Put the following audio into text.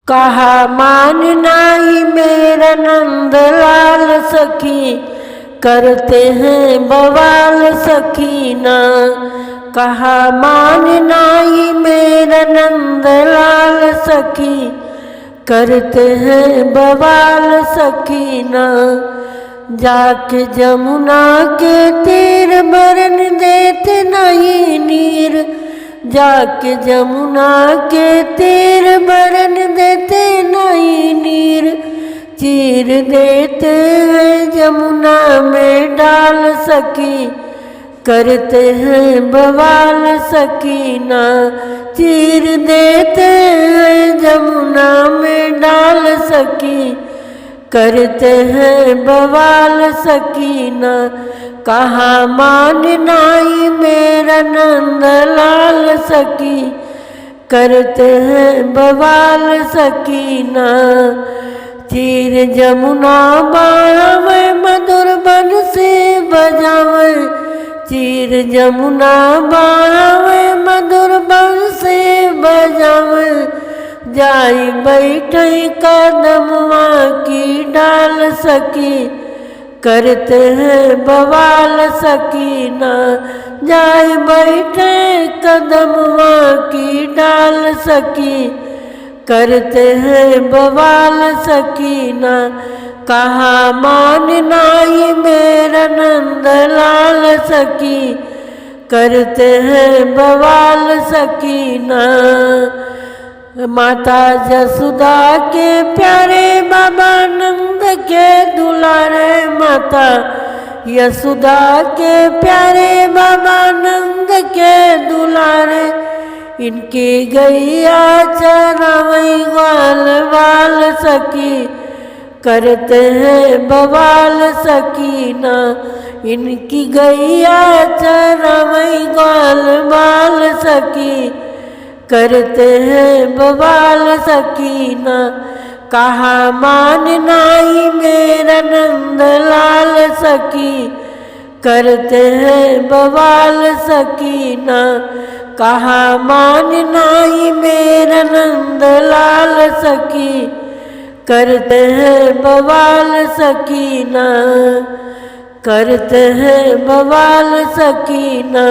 कहा मान नाई मेरा नंदलाल सखी, करते हैं बवाल सखीना। कहा मान नाई मेरा नंदलाल सखी, करते हैं बवाल सखीना। जाके जमुना के तीर बरन देते नहीं नीर, जाके जमुना के तीर बरन देते नहीं नीर। चीर देते हैं जमुना में डाल सखी, करते हैं बवाल सकीना। चीर देते हैं जमुना में डाल सकी, करते हैं बवाल सकीना। कहा मान नाई मेरा नंदलाल सखी, करते हैं बवाल सकीना। चीर जमुना बावे मधुर बन से बजावे, चीर जमुना बावे मधुर बन से बजावे। जाई बैठे कदमवा की डाल सकी, करते हैं बवाल सकीना। जाई बैठे कदमवा की डाल सकी, करते हैं बवाल सकीना। कहा मान नाई मेरा नंदलाल सखी, करते हैं बवाल सकीना। माता जसुदा के प्यारे बाबा नंद के दुलारे, माता यशोदा के प्यारे बाबा नंद के दुलारे। इनकी गैया चरावई ग्वाल बाल सखी, करते हैं बवाल सकीना। इनकी गैया चरावई ग्वाल बाल सखी, करते हैं बवाल सकीना। कहा मान नाई मेरा नंदलाल सखी, करते हैं बवाल सकीना। कहा मान नाई मेरा नंदलाल सखी, करते हैं बवाल सकीना, करते हैं बवाल सकीना।